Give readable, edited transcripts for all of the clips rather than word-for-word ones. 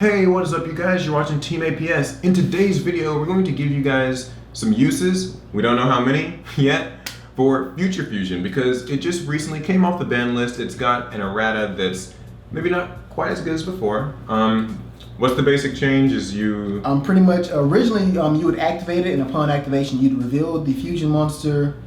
Hey, what is up you guys? You're watching Team APS. In today's video, we're going to give you guys some uses, we don't know how many yet, for Future Fusion because it just recently came off the ban list. It's got an errata that's maybe not quite as good as before. What's the basic change is you... Pretty much, originally you would activate it, and upon activation you'd reveal the fusion monster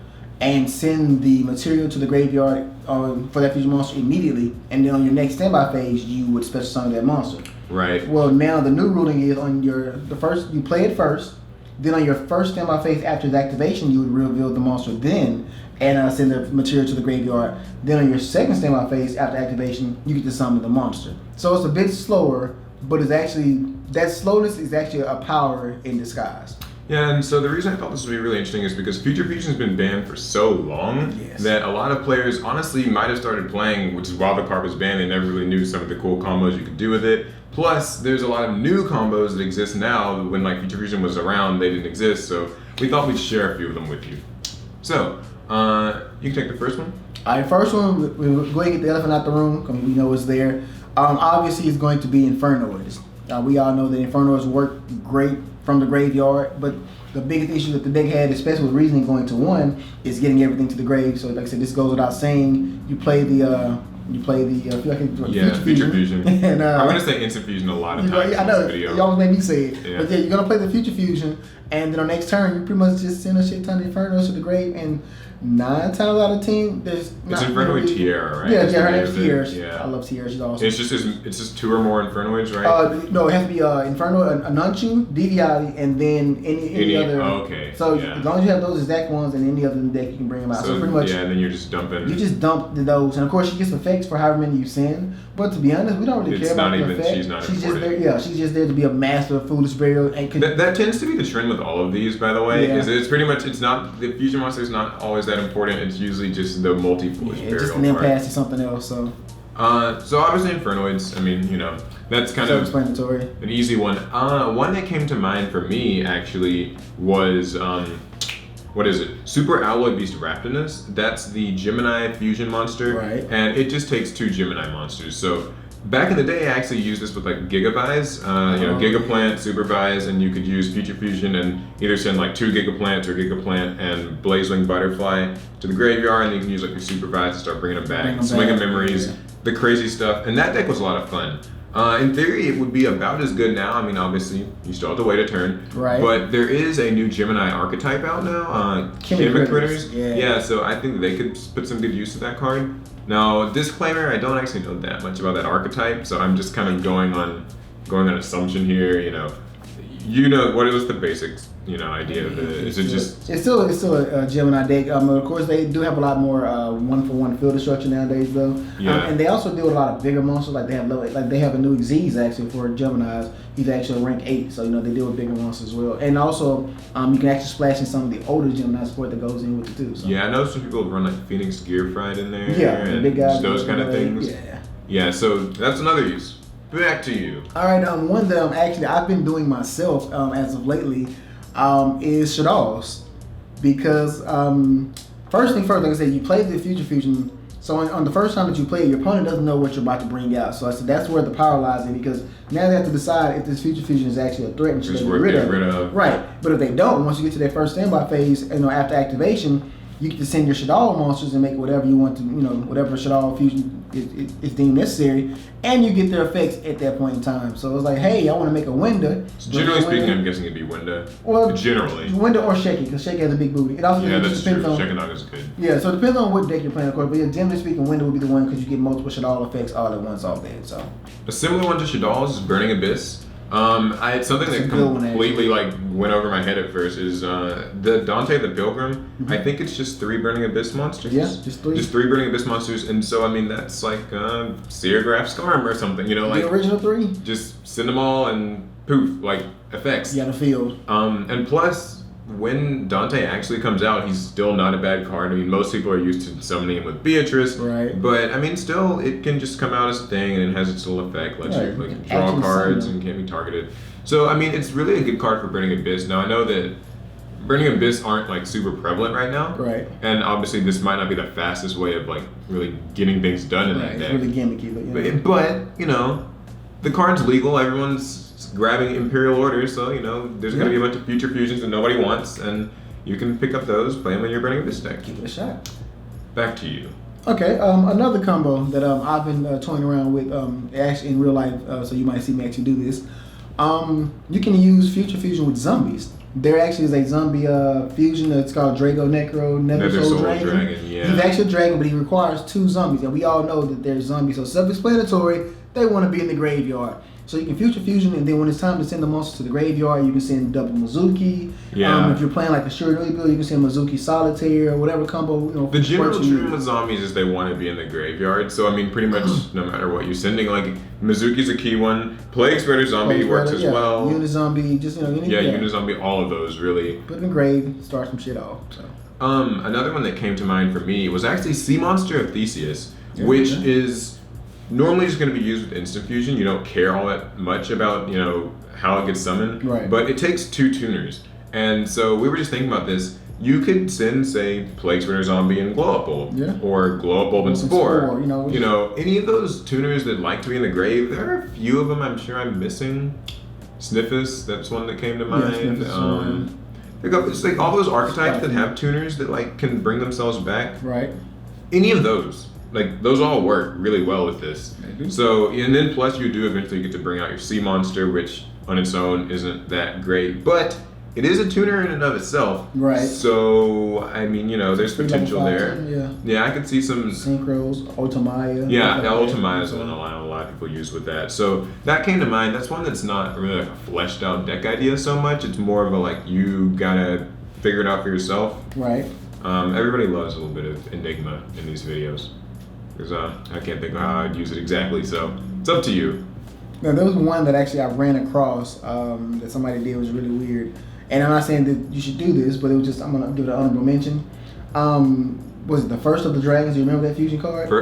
and send the material to the graveyard for that fusion monster immediately, and then on your next standby phase you would special summon that monster. Right. Well, now the new ruling is on you play it first, then on your first standby phase after its activation you would reveal the monster then and send the material to the graveyard. Then on your second standby phase after activation you get to summon the monster. So it's a bit slower, but it's actually, that slowness is actually a power in disguise. Yeah, and so the reason I thought this would be really interesting is because Future Fusion's been banned for so long that a lot of players honestly might have started playing, which is while the card was banned, they never really knew some of the cool combos you could do with it. Plus, there's a lot of new combos that exist now. When like Future Fusion was around, they didn't exist, so we thought we'd share a few of them with you. So, you can take the first one. Alright, first one, we're going to get the elephant out the room, because we know it's there. Obviously, it's going to be Infernoids. We all know that Infernals work great from the graveyard, but the biggest issue that the deck had, especially with reasoning going to 1, is getting everything to the grave. So like I said, this goes without saying. You play the Future Fusion. And, I'm gonna say Instant Fusion a lot of times. I know, in this video. You almost made me say it. Yeah. But yeah, you're gonna play the Future Fusion, and then on next turn, you pretty much just send a shit ton of Infernos to the grave, and 9 times out of 10, there's it's Infernoid Tiara, right? Yeah, her name's Tiara. Yeah. I love Tiara. She's awesome. It's just 2 or more Infernoids, right? No, it has to be Inferno, Anunchu, Deviati, and then any other. Oh, okay. So as long as you have those exact ones and any other in the deck, you can bring them out. So pretty much. Yeah, and then you're just dumping. You just dump those, and of course she gets effects for however many you send. But to be honest, we don't really care about the effect. She's not just important. there. Yeah, she's just there to be a master of foolish burial. And that tends to be the trend with all of these, by the way. Yeah. It's pretty much, it's not, the fusion monster is not always that important. It's usually just the multi-foolish burial. Just an impasse to something else. So obviously Infernoids, I mean, you know, that's kind of self-explanatory. An easy one. One that came to mind for me actually was what is it? Super Alloy Beast Raptinus. That's the Gemini fusion monster. Right. And it just takes 2 Gemini monsters. So back in the day, I actually used this with like Gigavies, Gigaplant, Supervise, and you could use Future Fusion and either send like 2 Gigaplants or Gigaplant and Blazewing Butterfly to the graveyard, and you can use like your Supervise to start bringing them back, swinging memories, the crazy stuff. And that deck was a lot of fun. In theory, it would be about as good now. I mean, obviously, you still have to wait a turn. Right. But there is a new Gemini archetype out now, Chemic Critters. Yeah, so I think they could put some good use to that card. Now, disclaimer, I don't actually know that much about that archetype, so I'm just kind of going on assumption here, You know, what was the basics, idea of it? Is it just... It's still a Gemini deck. Of course, they do have a lot more 1-for-1 field destruction nowadays, though. Yeah. And they also deal with a lot of bigger monsters. Like they have a new Xyz actually for Geminis. He's actually a rank 8, so they deal with bigger monsters as well. And also, you can actually splash in some of the older Gemini support that goes in with it too. So. Yeah, I know some people run like Phoenix Gear Fried in there. Yeah, and the big guys. Those kind of things. Yeah. Yeah, so that's another use. Back to you. All right, one that I've been doing myself as of lately is Shadows, because first thing first, like I said, you play the Future Fusion. So on the first time that you play it, your opponent doesn't know what you're about to bring out. So I said that's where the power lies in, because now they have to decide if this Future Fusion is actually a threat and should they get rid of. Right, but if they don't, once you get to their first standby phase, after activation, you get to send your Shadow monsters and make whatever you want to, whatever Shadow fusion is deemed necessary, and you get their effects at that point in time. So it's like, hey, I want to make a window. So generally speaking, I'm guessing it'd be window. Well, generally. Window or Shaky, because Shaky has a big booty. It also that's depends true. on. Shaky is good. Yeah, so it depends on what deck you're playing, of course. But yeah, generally speaking, window would be the one because you get multiple Shadow effects all at once off that. So a similar one to Shadal's is Burning Abyss. Something that completely went over my head at first is the Dante the Pilgrim. Mm-hmm. I think it's just 3 Burning Abyss monsters. Yeah, just 3. Just 3 Burning Abyss monsters, and so I mean that's like Seergraph Storm or something, like the original 3. Just send them all and poof, like effects. Yeah, the field. And plus, when Dante actually comes out, he's still not a bad card. I mean, most people are used to summoning him with Beatrice, right? But I mean, still, it can just come out as a thing, and it has its little effect, lets you draw cards and can't be targeted. So I mean, it's really a good card for Burning Abyss. Now I know that Burning Abyss aren't super prevalent right now, right? And obviously, this might not be the fastest way of really getting things done in that deck. It's really gimmicky, but the card's legal. Everyone's grabbing Imperial Orders, so there's going to be a bunch of future fusions that nobody wants, and you can pick up those, play them in your Burning Abyss deck. Give it a shot. Back to you. Okay, another combo that I've been toying around with, actually in real life, so you might see me actually do this. You can use Future Fusion with zombies. There actually is a zombie fusion that's called Drago Necro Nether Soul Dragon. Yeah. He's actually a dragon, but he requires 2 zombies, and we all know that they're zombies, so self-explanatory. They want to be in the graveyard. So you can Future Fusion, and then when it's time to send the monsters to the graveyard, you can send double Mizuki. Yeah. If you're playing like a Shuri build, you can send Mizuki Solitaire or whatever combo. The general trend with zombies is they want to be in the graveyard. So pretty much no matter what you're sending, like Mizuki's a key one. Plague Spreader Zombie works as well. Unizombie, just any. Yeah, Unizombie, all of those really. Put it in grave, start some shit off. So. Another one that came to mind for me was actually Seamonster of Theseus, which is normally just going to be used with instant fusion. You don't care all that much about how it gets summoned, right? But it takes 2 tuners, and so we were just thinking about this. You could send, say, Plague Spreader Zombie and Glow Up Bulb, or Glow Up Bulb and Spore. Any of those tuners that like to be in the grave. There are a few of them. I'm sure I'm missing. Sniffus, that's one that came to mind. It's like all those archetypes that have tuners that can bring themselves back. Right. Any of those. Those all work really well with this. So, and then plus you do eventually get to bring out your Seamonster, which on its own isn't that great, but it is a tuner in and of itself. Right. So, there's potential there. Yeah, I could see some Synchros, Ultimaya. Yeah, Ultimaya is one a lot of people use with that. So that came to mind. That's one that's not really a fleshed out deck idea so much. It's more of a you gotta figure it out for yourself. Right. Everybody loves a little bit of Enigma in these videos. Because I can't think of how I'd use it exactly, so it's up to you. Now, there was one that actually I ran across that somebody did was really weird. And I'm not saying that you should do this, but it was just, I'm going to give it an honorable mention. Was it the First of the Dragons? Do you remember that fusion card? Him.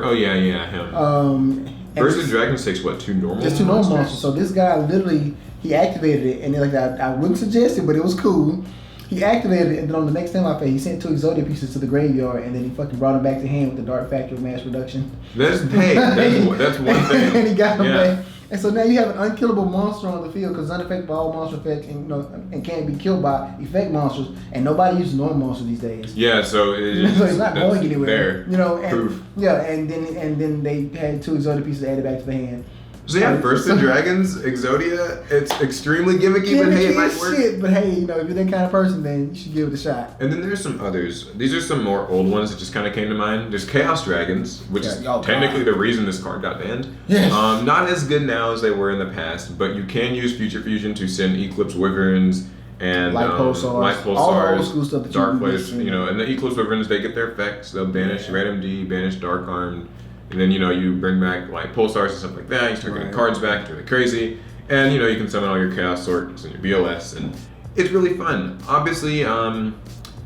First of the Dragons takes what, 2 normal monsters? Just 2 normal monsters. So this guy literally, he activated it, and I wouldn't suggest it, but it was cool. He activated it, and then on the next time I played, he sent 2 Exodia pieces to the graveyard, and then he fucking brought them back to hand with the Dark Factor of Mass Reduction. That's one thing. And he got them back. And so now you have an unkillable monster on the field because it's unaffected by all monster effects and can't be killed by effect monsters. And nobody uses normal monsters these days. Yeah, so it's not going anywhere. There. Proof. And then they had 2 Exodia pieces added back to the hand. So First of Dragons, Exodia, it's extremely gimmicky, but hey, it might work. Shit, but hey, if you're that kind of person, then you should give it a shot. And then there's some others. These are some more old ones that just kind of came to mind. There's Chaos Dragons, which is technically the reason this card got banned. Yes. Not as good now as they were in the past, but you can use Future Fusion to send Eclipse Wyverns and Light Pulsars, all the old school stuff that Dark Place, and the Eclipse Wyverns, they get their effects. They'll banish Red MD, banish Dark Armed. And then, you bring back Pulsars and stuff like that. You start getting cards back. It's really crazy. And, you can summon all your Chaos Swords and your BLS. And it's really fun. Obviously,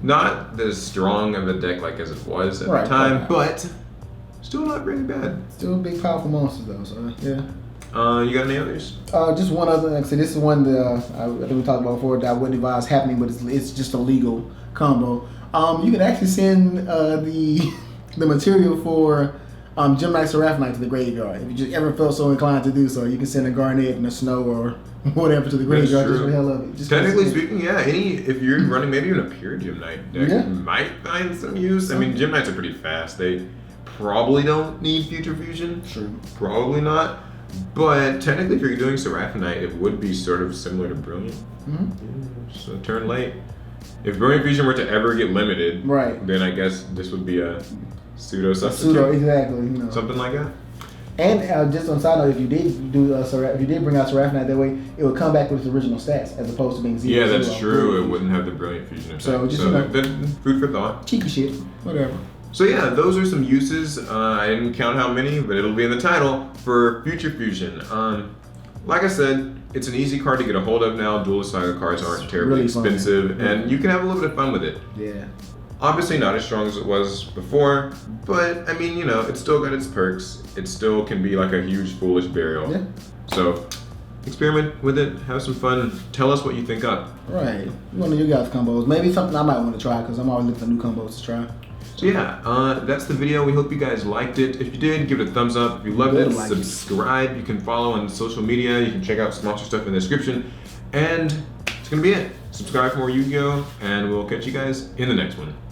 not as strong of a deck as it was at the time, but still not really bad. Still big, powerful monsters, though. So, yeah. You got any others? Just one other. Like I said, this is one that I think we talked about before that I wouldn't advise happening, but it's just a legal combo. You can actually send the material for Gemini Seraphonite to the graveyard. If you just ever felt so inclined to do so, you can send a Garnet and a Snow or whatever to the graveyard just for the hell of it. Just technically speaking, if you're running maybe even a pure Gemnite deck, you might find some use. Gemnites are pretty fast. They probably don't need Future Fusion. True. Probably not. But technically, if you're doing Seraphonite, it would be sort of similar to Brilliant. Mm-hmm. So turn late. If Brilliant Fusion were to ever get limited, then I guess this would be a pseudo substitute. Exactly. Something like that. And just on side note, if you did bring out Seraphonite that way, it would come back with its original stats as opposed to being 0. Yeah, that's true. It wouldn't have the Brilliant Fusion effect. So just food for thought. Cheeky shit, whatever. So yeah, those are some uses. I didn't count how many, but it'll be in the title for Future Fusion. Like I said, it's an easy card to get a hold of now. Duelist Saga cards aren't terribly expensive, and you can have a little bit of fun with it. Yeah. Obviously not as strong as it was before, but it's still got its perks. It still can be like a huge foolish burial. Yeah. So experiment with it, have some fun, tell us what you think up. Right. One of you guys' combos. Maybe something I might want to try because I'm always looking for new combos to try. So yeah, that's the video. We hope you guys liked it. If you did, give it a thumbs up. If you loved it, subscribe. You can follow on social media. You can check out sponsor stuff in the description. And it's gonna be it. Subscribe for more Yu-Gi-Oh! And we'll catch you guys in the next one.